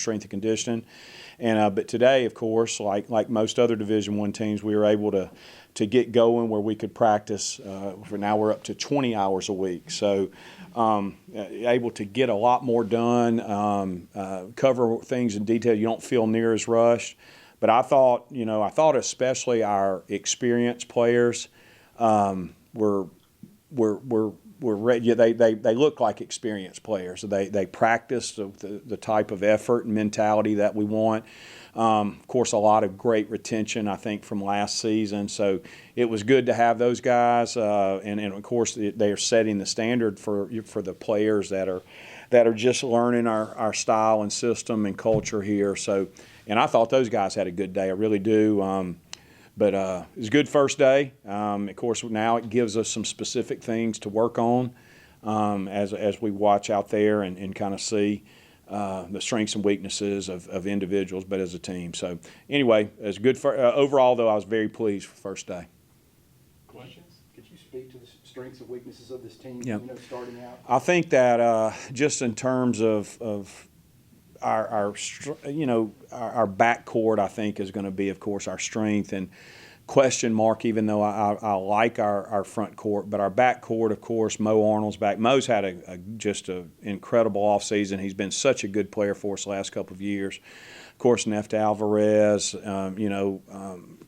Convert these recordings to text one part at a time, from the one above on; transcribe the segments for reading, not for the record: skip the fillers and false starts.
strength and conditioning. And but today, of course, like most other Division I teams, we were able to get going where we could practice. For now, we're up to 20 hours a week, so able to get a lot more done, cover things in detail. You don't feel near as rushed. But I thought especially our experienced players were ready. They look like experienced players. They practice the type of effort and mentality that we want. Of course, a lot of great retention, I think, from last season. So it was good to have those guys, and of course they are setting the standard for the players that are just learning our style and system and culture here. So, and I thought those guys had a good day. I really do. But it was a good first day. Of course, now it gives us some specific things to work on as we watch out there and kind of see the strengths and weaknesses of individuals, but as a team. So anyway, it's good for overall. Though I was very pleased for the first day. Questions? Could you speak to the strengths and weaknesses of this team? Yeah. Starting out. I think that just in terms of our backcourt, I think, is going to be, of course, our strength and question mark, even though I like our front court. But our backcourt, of course, Mo Arnold's back. Mo's had just an incredible offseason. He's been such a good player for us the last couple of years. Of course, Nefta Alvarez,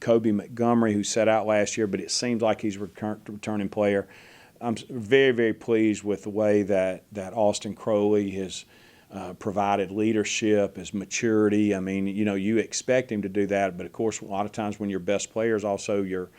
Kobe Montgomery, who sat out last year, but it seems like he's a returning player. I'm very, very pleased with the way that Austin Crowley has provided leadership, his maturity. I mean, you expect him to do that, but of course, a lot of times when your best player is also your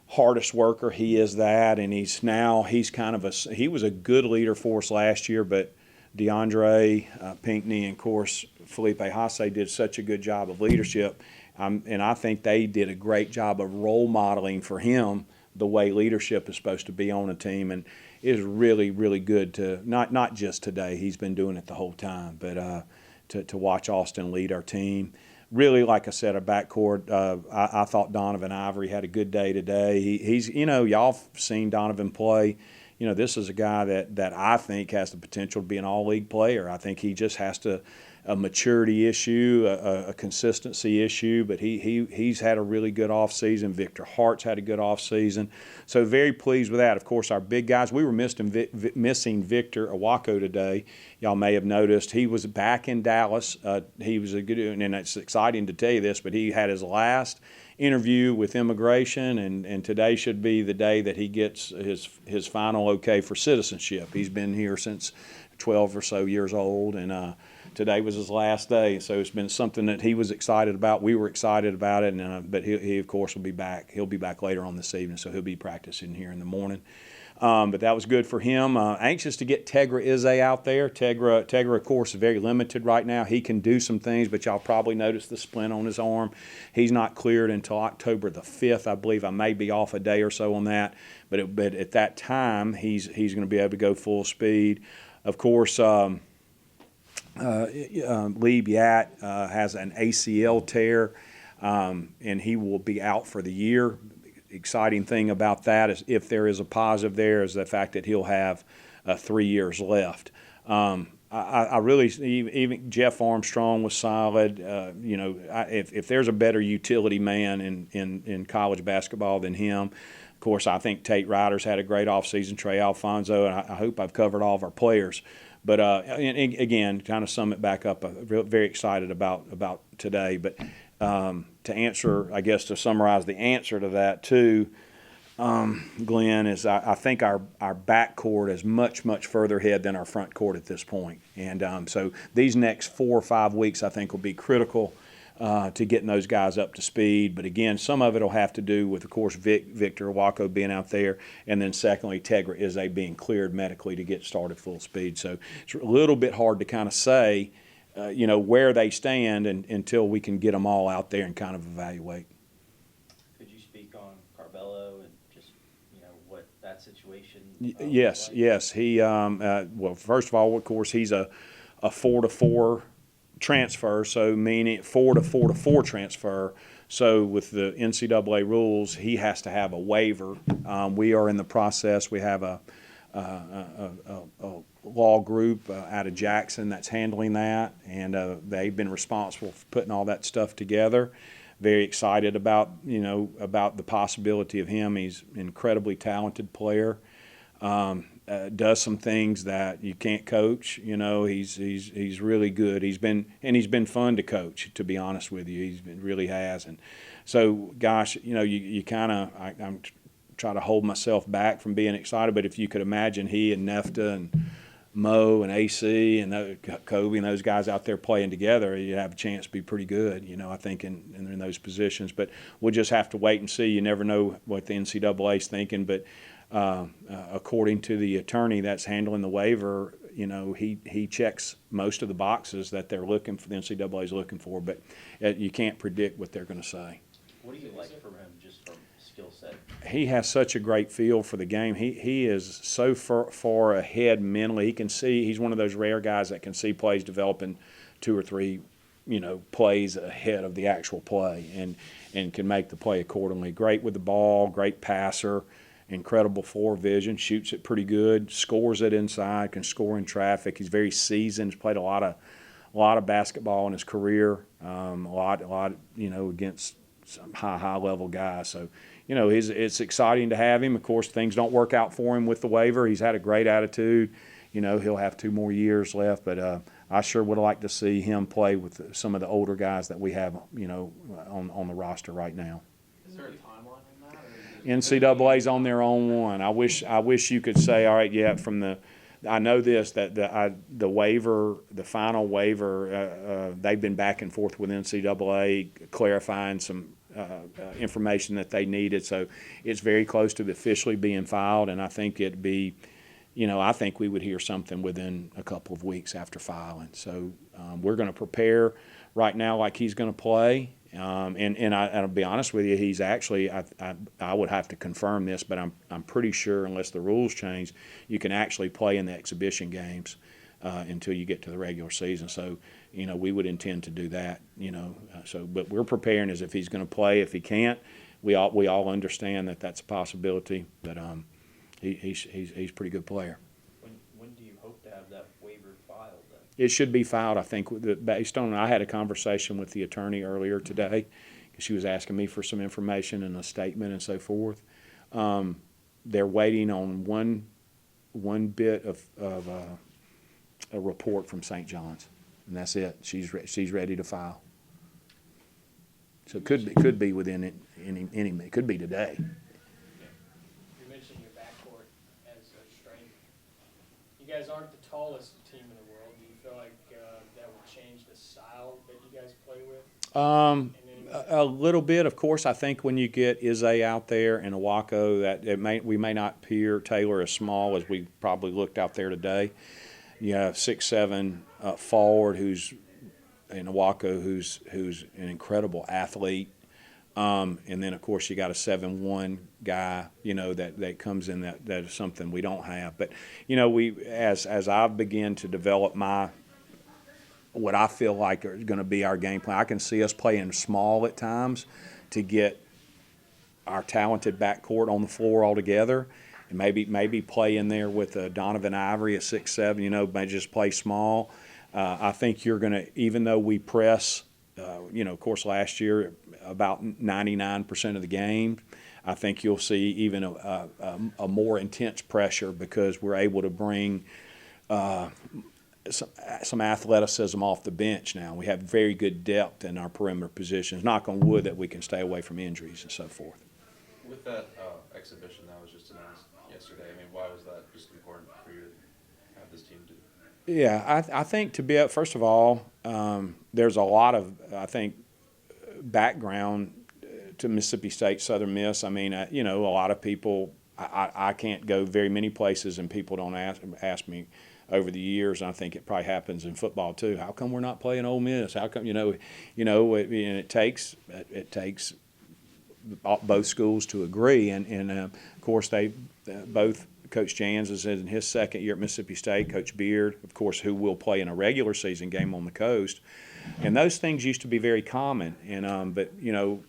hardest worker, he is that, and he's kind of he was a good leader for us last year, but DeAndre Pinckney and, of course, Felipe Haase did such a good job of leadership, and I think they did a great job of role modeling for him the way leadership is supposed to be on a team, and it is really, really good to not just today. He's been doing it the whole time, but to watch Austin lead our team. Really, like I said, our backcourt. I thought Donovan Ivory had a good day today. He's y'all seen Donovan play. This is a guy that I think has the potential to be an all-league player. I think he just has a maturity issue, a consistency issue, but he's had a really good offseason. Victor Hart's had a good offseason. So very pleased with that. Of course, our big guys, we were missing Victor Awako today. Y'all may have noticed he was back in Dallas. He was a good, and it's exciting to tell you this, but he had his last interview with immigration, and today should be the day that he gets his final okay for citizenship. He's been here since 12 or so years old, and today was his last day, so it's been something that he was excited about. We were excited about it, but he of course will be back. He'll be back later on this evening, so he'll be practicing here in the morning. But that was good for him. Anxious to get Tegra Ize out there. Tegra, of course, is very limited right now. He can do some things, but y'all probably noticed the splint on his arm. He's not cleared until October the 5th, I believe. I may be off a day or so on that, but at that time, he's going to be able to go full speed. Of course, Lieb Yat has an ACL tear, and he will be out for the year. Exciting thing about that is, if there is a positive there, is the fact that he'll have 3 years left. I really, even Jeff Armstrong was solid. If there's a better utility man in college basketball than him, of course, I think Tate Ryder's had a great offseason. Trey Alfonso, and I hope I've covered all of our players. But again, kind of sum it back up, very excited about today. But to summarize the answer to that too, Glenn, is I think our backcourt is much, much further ahead than our front court at this point. And so these next 4 or 5 weeks, I think, will be critical to getting those guys up to speed. But again, some of it will have to do with, of course, Victor Awako being out there, and then secondly, Tegra Ize being cleared medically to get started full speed. So it's a little bit hard to kind of say, where they stand until we can get them all out there and kind of evaluate. Could you speak on Carbello and just, what that situation Yes, like? Yes. He, well, first of all, of course, he's a 4-to-4 transfer, so meaning 4-to-4-to-4 transfer. So with the NCAA rules, he has to have a waiver. We are in the process. We have a law group out of Jackson that's handling that, and they've been responsible for putting all that stuff together. Very excited about the possibility of him. He's an incredibly talented player. Does some things that you can't coach. He's really good. He's been fun to coach, to be honest with you. Really has. And so, gosh, you kind of I'm try to hold myself back from being excited. But if you could imagine he and Nefta and Mo and AC and Kobe and those guys out there playing together, you'd have a chance to be pretty good, I think, in those positions. But we'll just have to wait and see. You never know what the NCAA's thinking. But according to the attorney that's handling the waiver, he checks most of the boxes that they're looking for, the NCAA's looking for. But you can't predict what they're going to say. What do you like from him, just from skill set? He has such a great feel for the game. He is so far ahead mentally. He can see. He's one of those rare guys that can see plays developing 2 or 3, plays ahead of the actual play, and can make the play accordingly. Great with the ball, great passer, incredible forward vision, shoots it pretty good, scores it inside, can score in traffic. He's very seasoned. He's played a lot of basketball in his career, a lot against some high level guys. So, it's exciting to have him. Of course, things don't work out for him with the waiver. He's had a great attitude. He'll have 2 more years left, but I sure would like to see him play with some of the older guys that we have, on the roster right now. Is there a timeline on that? NCAA's on their own one. I wish you could say, all right, yeah, I know this, that the waiver, the final waiver, they've been back and forth with NCAA clarifying some information that they needed. So it's very close to officially being filed, and I think it'd be, I think we would hear something within a couple of weeks after filing. So we're going to prepare right now like he's going to play. And I'll be honest with you, he's actually, I would have to confirm this, but I'm pretty sure, unless the rules change, you can actually play in the exhibition games until you get to the regular season. So, we would intend to do that, but we're preparing as if he's going to play. If he can't, we all understand that that's a possibility, but he's a pretty good player. When do you hope to have that waiver filed then? It should be filed, I think, based on, I had a conversation with the attorney earlier today because she was asking me for some information and a statement and so forth. They're waiting on one bit of a report from St. John's, and that's it. She's ready to file. So it could be within it could be today. You mentioned your backcourt as a strength. You guys aren't the tallest team in the world. Do you feel like that would change the style that you guys play with? A little bit, of course. I think when you get Izay out there and Awako, that we may not appear Taylor as small as we probably looked out there today. You have 6'7" forward who's in Awako, who's an incredible athlete. And then, of course, you got a 7'1" guy, that comes in that is something we don't have. But, as I've begun to develop what I feel like is going to be our game plan, I can see us playing small at times to get our talented backcourt on the floor altogether. And maybe play in there with Donovan Ivory at 6'7", may just play small. I think you're going to, even though we press, of course, last year about 99% of the game, I think you'll see even a more intense pressure because we're able to bring some athleticism off the bench now. We have very good depth in our perimeter positions. Knock on wood that we can stay away from injuries and so forth. With that exhibition that was just announced yesterday, why was that just important for you to have this team do? Yeah, I think first of all, there's a lot of, I think, background to Mississippi State Southern Miss. A lot of people, I can't go very many places and people don't ask me over the years, and I think it probably happens in football too. How come we're not playing Ole Miss? How come, and it takes both schools to agree, and of course they both. Coach Jans is in his second year at Mississippi State. Coach Beard, of course, who will play in a regular season game on the coast, and those things used to be very common. And but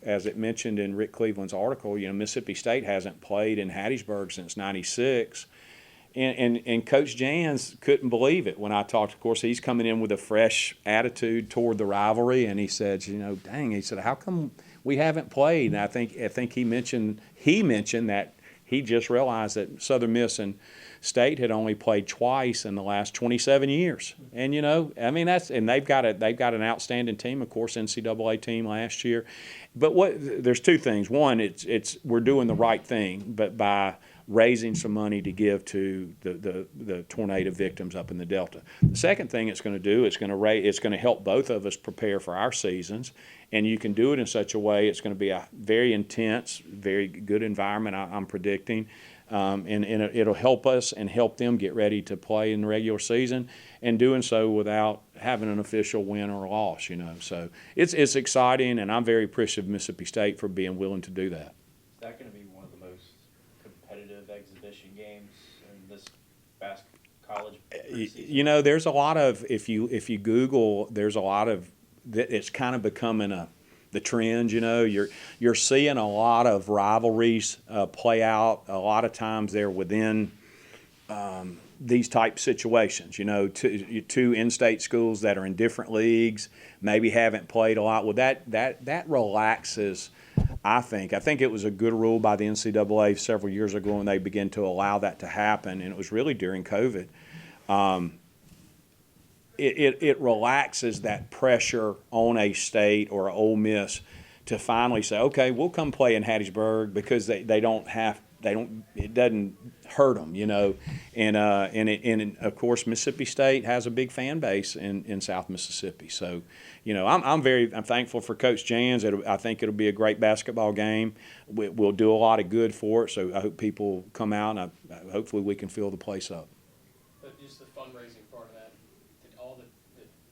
as it mentioned in Rick Cleveland's article, Mississippi State hasn't played in Hattiesburg since '96, And Coach Jans couldn't believe it when I talked. Of course, he's coming in with a fresh attitude toward the rivalry, and he said, dang, he said, how come we haven't played? And I think he mentioned that he just realized that Southern Miss and State had only played twice in the last 27 years. And they've got an outstanding team, of course, NCAA team last year. But there's two things. One, it's we're doing the right thing, but by raising some money to give to the tornado victims up in the Delta. The second thing it's going to do, it's going to help both of us prepare for our seasons, and you can do it in such a way it's going to be a very intense, very good environment, I'm predicting, and it'll help us and help them get ready to play in the regular season, and doing so without having an official win or loss. So it's exciting, and I'm very appreciative of Mississippi State for being willing to do that. Is that going to be one of the most competitive exhibition games in this college preseason? There's a lot of if you Google, there's a lot of it's kind of becoming the trend. You're seeing a lot of rivalries play out. A lot of times they're within these type situations. Two in-state schools that are in different leagues, maybe haven't played a lot. Well, that relaxes. I think it was a good rule by the NCAA several years ago when they began to allow that to happen, and it was really during COVID. It relaxes that pressure on a State or an Ole Miss to finally say, okay, we'll come play in Hattiesburg because it doesn't hurt them, and of course Mississippi State has a big fan base in South Mississippi. So, I'm thankful for Coach Jans. I think it'll be a great basketball game. We'll do a lot of good for it. So I hope people come out, and hopefully we can fill the place up. But just the fundraising part of that, all the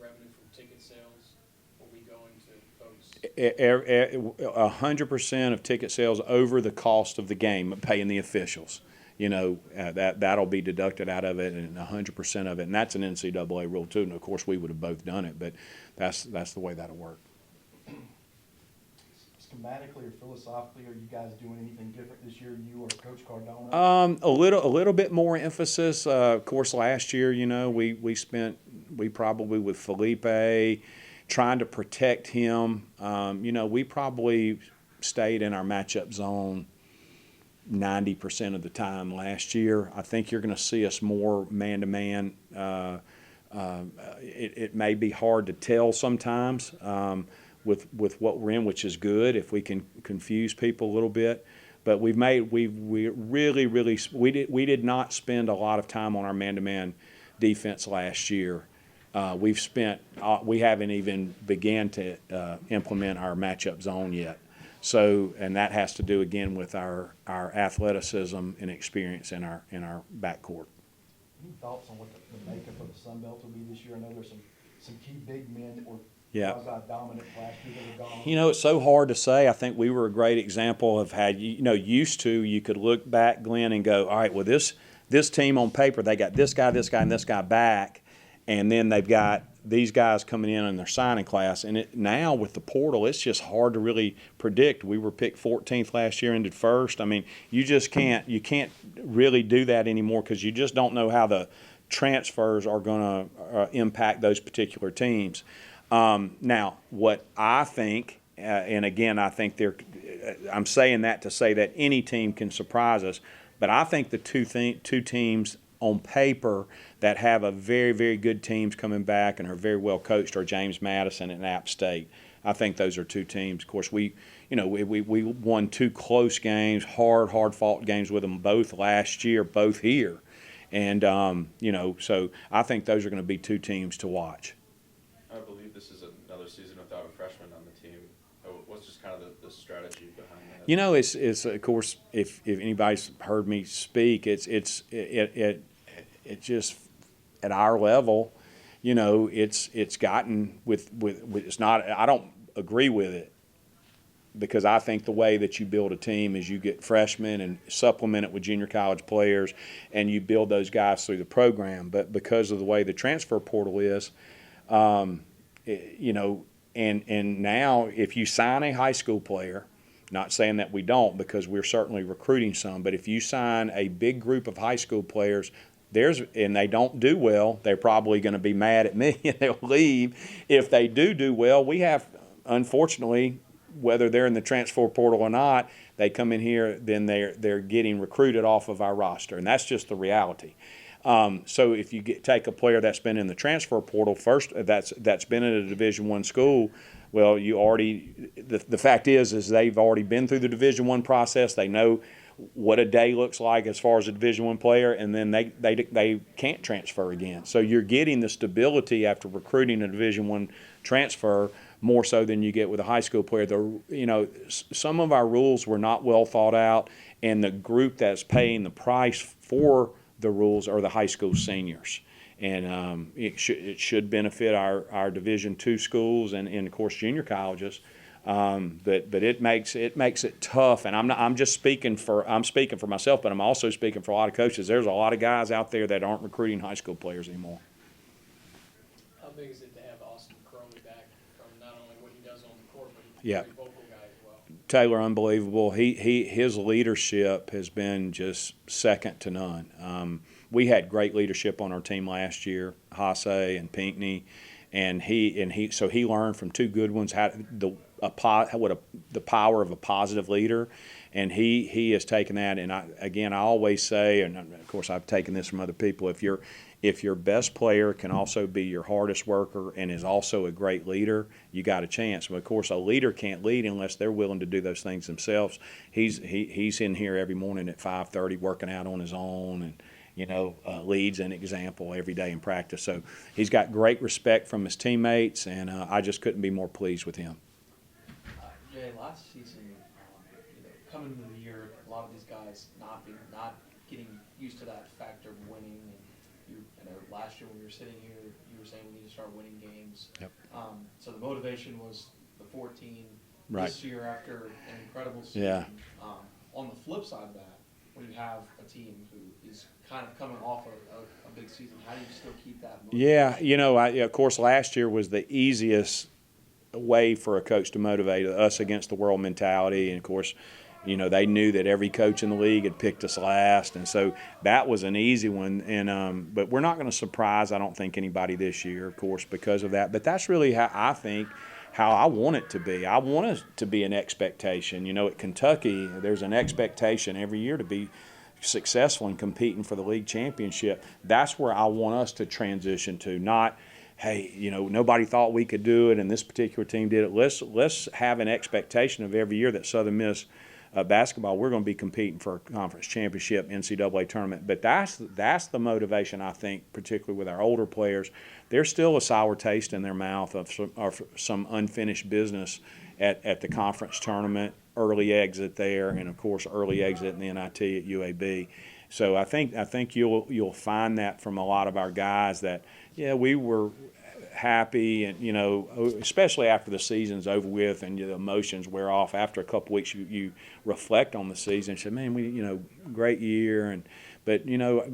revenue from ticket sales will be going to folks? 100% of ticket sales over the cost of the game, paying the officials. That'll be deducted out of it, and 100% of it, and that's an NCAA rule too. And of course, we would have both done it, but that's the way that'll work. Schematically or philosophically, are you guys doing anything different this year, you or Coach Cardona? A little bit more emphasis. Of course, last year, we probably with Felipe trying to protect him. We probably stayed in our matchup zone 90% of the time last year. I think you're going to see us more man-to-man. It may be hard to tell sometimes with what we're in, which is good if we can confuse people a little bit. But we did not spend a lot of time on our man-to-man defense last year. We haven't even began to implement our matchup zone yet. So, and that has to do again with our athleticism and experience in our backcourt. Any thoughts on what the makeup of the Sun Belt will be this year? I know there's some key big men that were dominant last year that are gone. It's so hard to say. I think we were a great example of how you could look back, Glenn, and go, all right, well this team on paper, they got this guy, and this guy back, and then they've got these guys coming in their signing class. And now with the portal, it's just hard to really predict. We were picked 14th last year, ended first. I mean, you can't really do that anymore because you just don't know how the transfers are going to impact those particular teams. Now, what I think, and again, I think I'm saying that to say that any team can surprise us, but I think the two teams on paper that have a very, very good teams coming back and are very well coached are James Madison and App State. I think those are two teams. Of course, we won two close games, hard fought games with them both last year, both here. And, so I think those are going to be two teams to watch. I believe this is another season without a freshman on the team. What's just kind of the strategy behind that? It's of course, if anybody's heard me speak, it just at our level, it's gotten with it's not. I don't agree with it because I think the way that you build a team is you get freshmen and supplement it with junior college players, and you build those guys through the program. But because of the way the transfer portal is, and now if you sign a high school player. Not saying that we don't because we're certainly recruiting some, but if you sign a big group of high school players, and they don't do well, they're probably going to be mad at me and they'll leave. If they do well, we have, unfortunately, whether they're in the transfer portal or not, they come in here, then they're getting recruited off of our roster, and that's just the reality. So if you take a player that's been in the transfer portal first, that's been in a Division I school, well, the fact is they've already been through the Division I process. They know what a day looks like as far as a Division I player, and then they can't transfer again. So you're getting the stability after recruiting a Division I transfer more so than you get with a high school player. Some of our rules were not well thought out, and the group that's paying the price for the rules are the high school seniors. And it should benefit our Division II schools and of course junior colleges. But it makes it tough, and I'm speaking for myself, but I'm also speaking for a lot of coaches. There's a lot of guys out there that aren't recruiting high school players anymore. How big is it to have Austin Crowley back from not only what he does on the court, but he's Yeah. a very vocal guy as well? Taylor, unbelievable. His leadership has been just second to none. We had great leadership on our team last year, Hasse and Pinckney, and he learned from two good ones the power of a positive leader, and he has taken that. And I always say, and of course I've taken this from other people, if your best player can also be your hardest worker and is also a great leader, you got a chance. But of course, a leader can't lead unless they're willing to do those things themselves. He's in here every morning at 5:30 working out on his own, and leads an example every day in practice. So he's got great respect from his teammates, and I just couldn't be more pleased with him. Jay, last season, coming into the year, a lot of these guys not getting used to that factor of winning. And last year when we were sitting here, you were saying we need to start winning games. Yep. So the motivation was the 14. Right. This year, after an incredible season, Yeah. On the flip side of that, when you have a team who is kind of coming off a big season, how do you still keep that motivation? Yeah, of course, last year was the easiest way for a coach to motivate us against the world mentality. And, of course, they knew that every coach in the league had picked us last. And so that was an easy one. And but we're not going to surprise, I don't think, anybody this year, of course, because of that. But that's really how I want it to be. I want it to be an expectation. At Kentucky, there's an expectation every year to be successful in competing for the league championship. That's where I want us to transition to, not, hey, nobody thought we could do it and this particular team did it. Let's have an expectation of every year that Southern Miss basketball, we're going to be competing for a conference championship, NCAA tournament. But that's the motivation, I think, particularly with our older players. There's still a sour taste in their mouth of some unfinished business at the conference tournament, early exit there, and of course early exit in the NIT at UAB. So I think you'll find that from a lot of our guys that, we were happy, and especially after the season's over with and the emotions wear off. After a couple weeks, you reflect on the season and say, man, we great year, but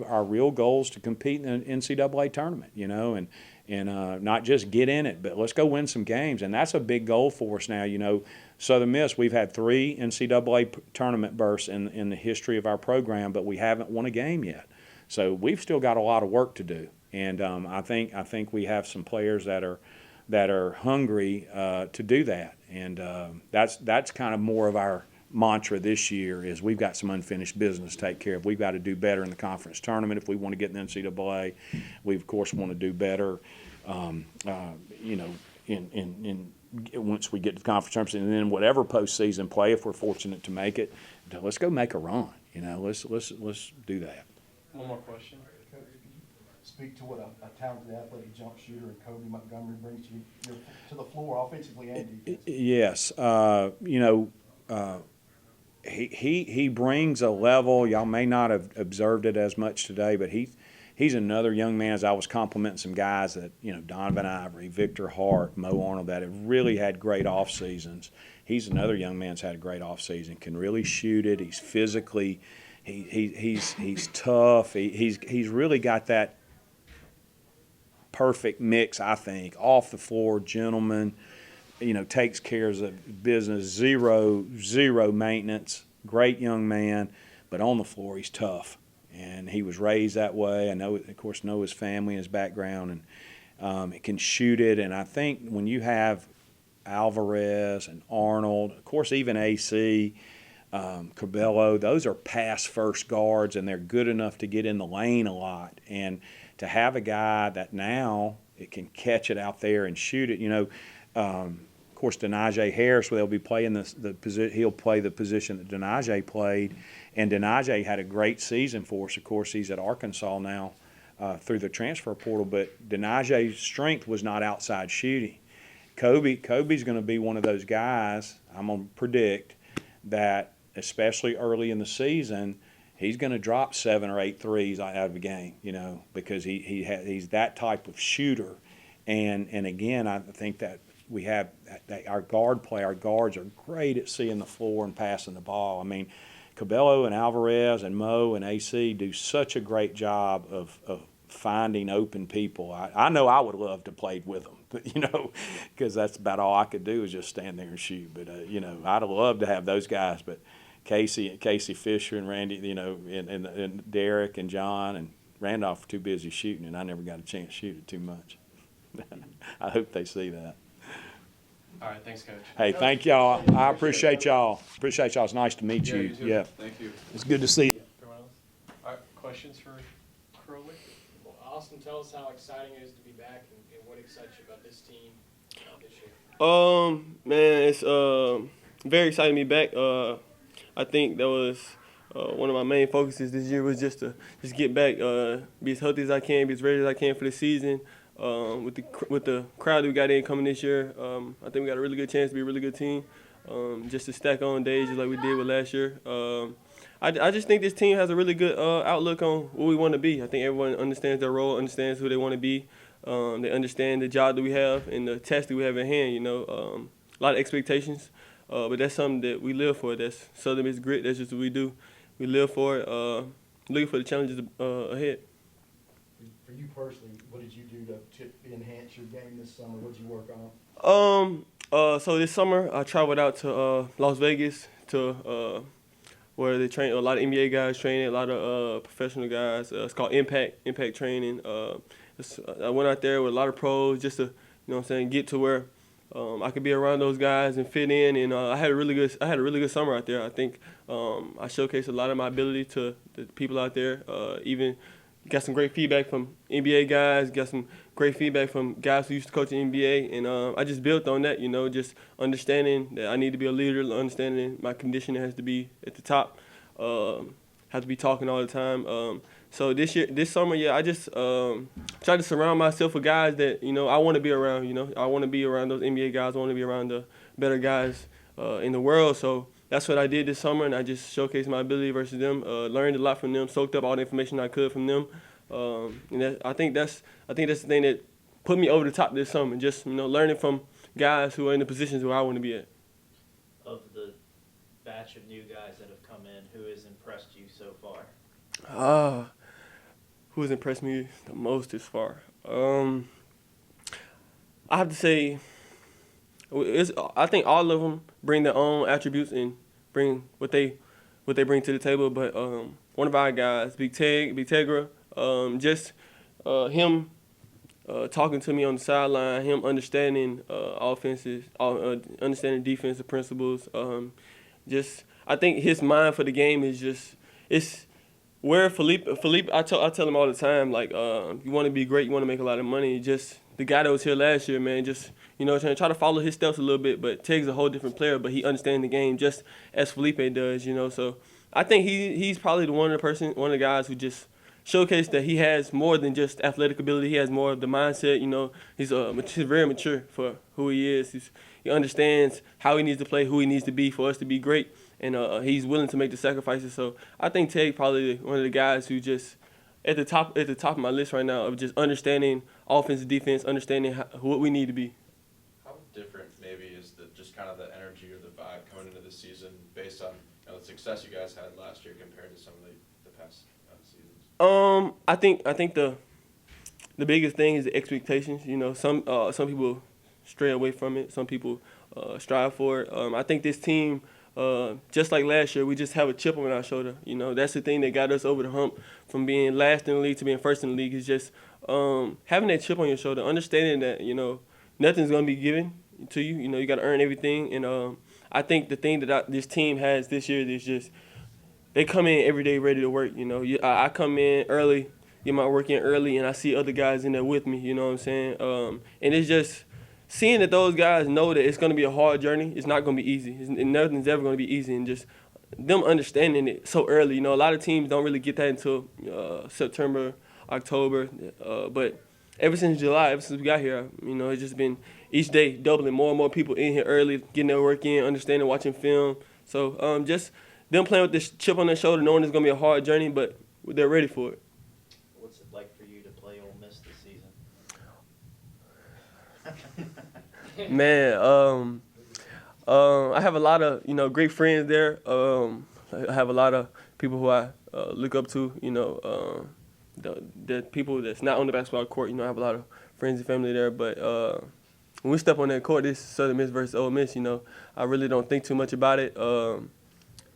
our real goal is to compete in the NCAA tournament, and not just get in it, but let's go win some games. And that's a big goal for us now. Southern Miss, we've had 3 NCAA tournament berths in the history of our program, but we haven't won a game yet. So we've still got a lot of work to do. And I think we have some players that are hungry to do that. And that's kind of more of our mantra this year, is we've got some unfinished business to take care of. We've got to do better in the conference tournament if we want to get in the NCAA. We, of course, want to do better, once we get to the conference tournament, and then whatever postseason play, if we're fortunate to make it, let's go make a run. Let's do that. One more question. Speak to what a talented athletic jump shooter and Kobe Montgomery brings to the floor offensively and defensively. Yes. He brings a level. Y'all may not have observed it as much today, but he's another young man, as I was complimenting some guys that, Donovan Ivory, Victor Hart, Mo Arnold, that have really had great off seasons. He's another young man that's had a great off season, can really shoot it. He's physically, he's tough. He's really got that perfect mix, I think. Off the floor, gentleman, takes care of the business, zero maintenance, great young man, but on the floor he's tough. and he was raised that way. I know, of course, know his family and his background, and he can shoot it. And I think when you have Alvarez and Arnold, of course, even AC, Cabello, those are pass first guards, and they're good enough to get in the lane a lot. And to have a guy that now it can catch it out there and shoot it, of course, Denaje Harris, they'll be playing the position. He'll play the position that Denaje played, and Denaje had a great season for us. Of course, he's at Arkansas now through the transfer portal. But Denaje's strength was not outside shooting. Kobe's going to be one of those guys. I'm going to predict that, especially early in the season, he's going to drop 7 or 8 threes out of a game. Because he's that type of shooter. And again, I think that we have our guards are great at seeing the floor and passing the ball. I mean, Cabello and Alvarez and Mo and AC do such a great job of finding open people. I know I would love to play with them, but because that's about all I could do is just stand there and shoot. But I'd love to have those guys. But Casey Fisher and Randy, and Derek and John and Randolph were too busy shooting, and I never got a chance to shoot it too much. I hope they see that. All right, thanks, Coach. Hey, thank y'all. I appreciate y'all. Appreciate y'all. It's nice to meet you. too. Yeah, Thank you. it's good to see you. Everyone else? All right, questions for Crowley? Well, Austin, tell us how exciting it is to be back and what excites you about this team this year. Man, it's very exciting to be back. I think that was one of my main focuses this year was just to get back, be as healthy as I can, be as ready as I can for the season. With the crowd that we got in coming this year, I think we got a really good chance to be a really good team. Just to stack on days just like we did with last year. I just think this team has a really good outlook on what we want to be. I think everyone understands their role, understands who they want to be. They understand the job that we have and the task that we have at hand. A lot of expectations, but that's something that we live for. That's Southern Miss grit. That's just what we do. We live for it. Looking for the challenges ahead. For you personally, what did you do to enhance your game this summer? What did you work on? So this summer I traveled out to Las Vegas to where they train a lot of NBA guys training, a lot of professional guys. It's called Impact training. I went out there with a lot of pros just to, get to where I could be around those guys and fit in. And I had a really good summer out there. I think I showcased a lot of my ability to the people out there. Even got some great feedback from NBA guys, got some great feedback from guys who used to coach in NBA, and I just built on that, just understanding that I need to be a leader, understanding my conditioning has to be at the top, have to be talking all the time. So this summer, I just try to surround myself with guys that, I want to be around, I want to be around those NBA guys, I want to be around the better guys in the world. So that's what I did this summer, and I just showcased my ability versus them. Learned a lot from them, soaked up all the information I could from them, and I think that's the thing that put me over the top this summer. Just learning from guys who are in the positions where I want to be at. Of the batch of new guys that have come in, who has impressed you so far? Who has impressed me the most this far? I have to say, I think all of them bring their own attributes and bring what they bring to the table. But one of our guys, Big Tegra, just him talking to me on the sideline, him understanding offenses, understanding defensive principles. I think his mind for the game is it's where Philippe. I tell him all the time, like you want to be great, you want to make a lot of money. Just the guy that was here last year, man, try to follow his steps a little bit, but Teg's a whole different player, but he understands the game just as Felipe does, So I think he's probably one of the guys who just showcased that he has more than just athletic ability. He has more of the mindset, He's very mature for who he is. He understands how he needs to play, who he needs to be for us to be great, and he's willing to make the sacrifices. So I think Teg probably one of the guys who just at the top of my list right now of just understanding offense and defense, understanding what we need to be. How different maybe is just kind of the energy or the vibe coming into the season based on the success you guys had last year compared to some of the past seasons? I think the biggest thing is the expectations. Some people stray away from it. Some people strive for it. I think this team just like last year, we just have a chip on our shoulder. You know, that's the thing that got us over the hump from being last in the league to being first in the league is just having that chip on your shoulder, understanding that, you know, nothing's going to be given to you. You know, you got to earn everything. And I think the thing that this team has this year is just they come in every day ready to work. You know, I come in early, get my work in early, and I see other guys in there with me. You know what I'm saying? And it's just seeing that those guys know that it's going to be a hard journey. It's not going to be easy. Nothing's ever going to be easy. And just them understanding it so early. You know, a lot of teams don't really get that until September, October. But ever since July, ever since we got here, you know, it's just been each day doubling, more and more people in here early, getting their work in, understanding, watching film. So just them playing with this chip on their shoulder, knowing it's going to be a hard journey, but they're ready for it. What's it like for you to play Ole Miss this season? Man, I have a lot of, you know, great friends there. I have a lot of people who I look up to, you know, the people that's not on the basketball court. You know, I have a lot of friends and family there. But when we step on that court, this Southern Miss versus Ole Miss, you know, I really don't think too much about it.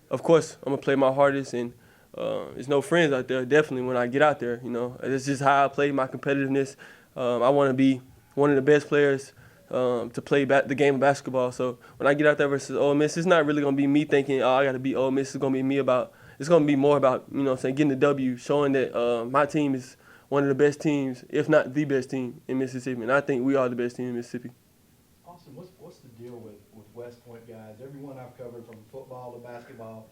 Of course, I'm going to play my hardest, and there's no friends out there, definitely, when I get out there. You know, it's just how I play, my competitiveness. I want to be one of the best players to play the game of basketball. So when I get out there versus Ole Miss, it's not really going to be me thinking, oh, I got to beat Ole Miss. It's going to be it's going to be more about, you know what I'm saying, getting the W, showing that my team is one of the best teams, if not the best team in Mississippi. And I think we are the best team in Mississippi. Austin, what's the deal with West Point guys? Everyone I've covered from football to basketball,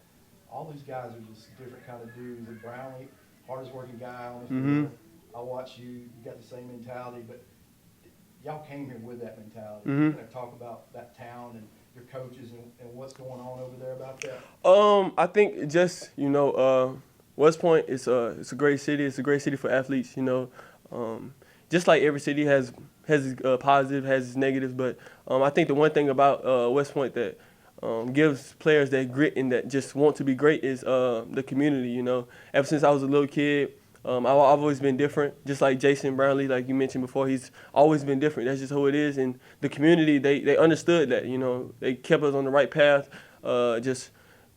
all these guys are just different kind of dudes. And Brownlee, hardest working guy on the field. I watch you. You got the same mentality, but y'all came here with that mentality. You're going to talk about that town and your coaches and what's going on over there about that? I think just, you know, West Point is it's a great city. It's a great city for athletes, you know. Just like every city has its positive, has its negatives, but I think the one thing about West Point that gives players that grit and that just want to be great is the community, you know. Ever since I was a little kid, I've always been different, just like Jason Brownlee, like you mentioned before. He's always been different. That's just who it is. And the community, they understood that, you know. They kept us on the right path, just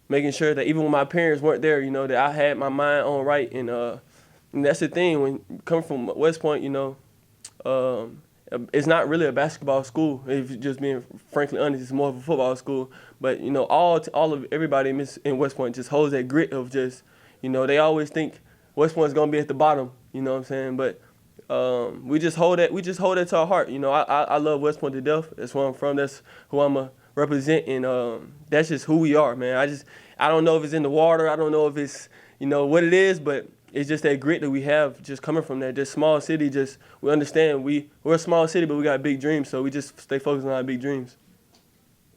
making sure that even when my parents weren't there, you know, that I had my mind on right. And that's the thing. When you come from West Point, you know, it's not really a basketball school. If you're just being frankly honest, it's more of a football school. But, you know, everybody in West Point just holds that grit of just, you know, they always think West Point's gonna be at the bottom, you know what I'm saying? But we just hold that to our heart. You know, I love West Point to death. That's where I'm from. That's who I'm a represent, and that's just who we are, man. I don't know if it's in the water. I don't know if it's, you know, what it is, but it's just that grit that we have just coming from that. Just small city. Just we understand we're a small city, but we got big dreams. So we just stay focused on our big dreams.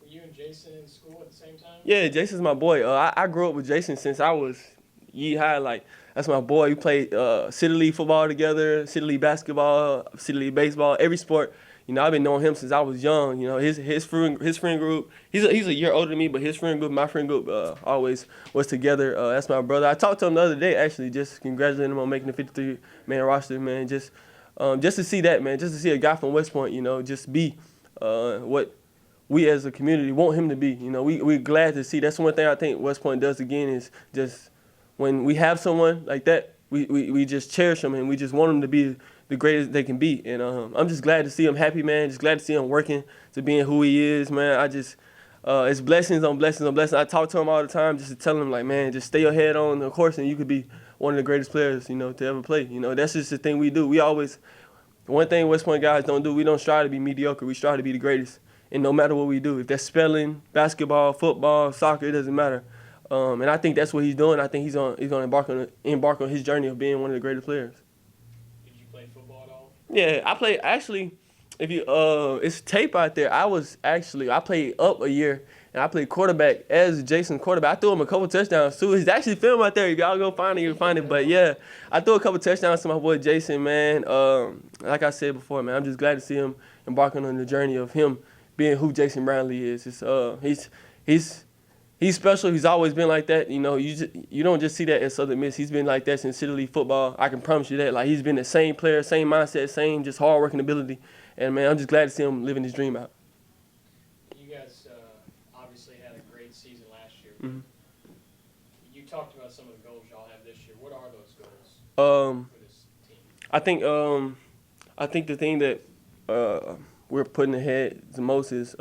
Were you and Jason in school at the same time? Yeah, Jason's my boy. I grew up with Jason since I was high. Like, that's my boy. We played City League football together, City League basketball, City League baseball, every sport. You know, I've been knowing him since I was young. You know, his friend group, he's a year older than me, but his friend group, my friend group, always was together. That's my brother. I talked to him the other day, actually, just congratulating him on making the 53-man roster, man. Just to see that, man, just to see a guy from West Point, you know, just be what we as a community want him to be. You know, we're glad to see. That's one thing I think West Point does again is just when we have someone like that, we just cherish them and we just want them to be the greatest they can be. And I'm just glad to see him happy, man. Just glad to see him working, to being who he is, man. It's blessings on blessings on blessings. I talk to him all the time just to tell him, like, man, just stay your head on the course and you could be one of the greatest players, you know, to ever play. You know, that's just the thing we do. One thing West Point guys don't do, we don't strive to be mediocre. We strive to be the greatest. And no matter what we do, if that's spelling, basketball, football, soccer, it doesn't matter. And I think that's what he's doing. I think he's going to embark on his journey of being one of the greatest players. Did you play football at all? Yeah, I played, actually, it's tape out there. I played up a year, and I played quarterback as Jason quarterback. I threw him a couple touchdowns, too. He's actually filmed out there. If y'all go find it, you'll find it. But, yeah, I threw a couple touchdowns to my boy Jason, man. Like I said before, man, I'm just glad to see him embarking on the journey of him being who Jason Brownlee is. He's special. He's always been like that. You know, you don't just see that at Southern Miss. He's been like that since City League football. I can promise you that. Like, he's been the same player, same mindset, same just hard-working ability. And, man, I'm just glad to see him living his dream out. You guys obviously had a great season last year. Mhm. You talked about some of the goals y'all have this year. What are those goals for this team? I think the thing that we're putting ahead the most is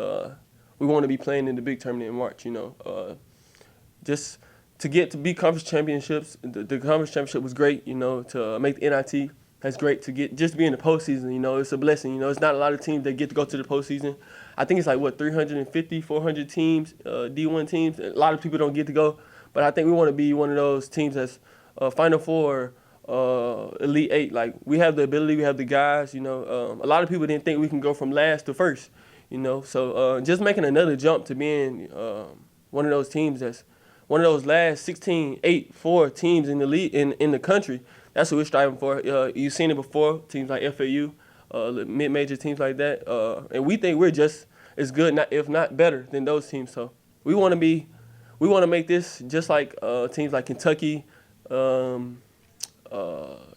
we want to be playing in the big tournament in March. Just to get to be conference championships. The conference championship was great. To make the NIT, that's great. To be in the postseason. It's a blessing. It's not a lot of teams that get to go to the postseason. I think it's like 350, 400 teams, D1 teams. A lot of people don't get to go, but I think we want to be one of those teams that's Final Four. Elite Eight, like we have the ability, we have the guys. A lot of people didn't think we can go from last to first. So just making another jump to being one of those teams that's one of those last 16, 8, 4 teams in the league in the country. That's what we're striving for. You've seen it before, teams like FAU, mid-major teams like that, and we think we're just as good, if not better, than those teams. So we want to make this just like teams like Kentucky.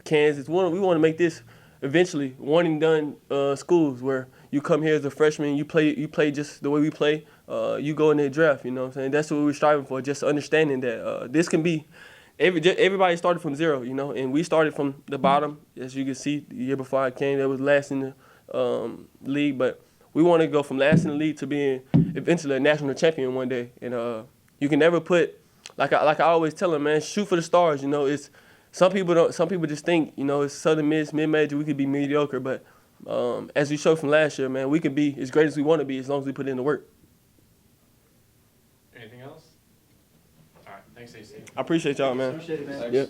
Kansas. We want to make this eventually one and done schools where you come here as a freshman, you play just the way we play. You go in the draft. You know what I'm saying? That's what we're striving for. Just understanding that this can be. Everybody started from zero. And we started from the bottom. As you can see, the year before I came, that was last in the league. But we want to go from last in the league to being eventually a national champion one day. And you can never put like I always tell them, man, shoot for the stars. It's some people don't. Some people just think, it's Southern Miss, mid-major. We could be mediocre, but as we showed from last year, man, we can be as great as we want to be as long as we put in the work. Anything else? All right, thanks, AC. I appreciate y'all, man. Appreciate it, man. Yeah.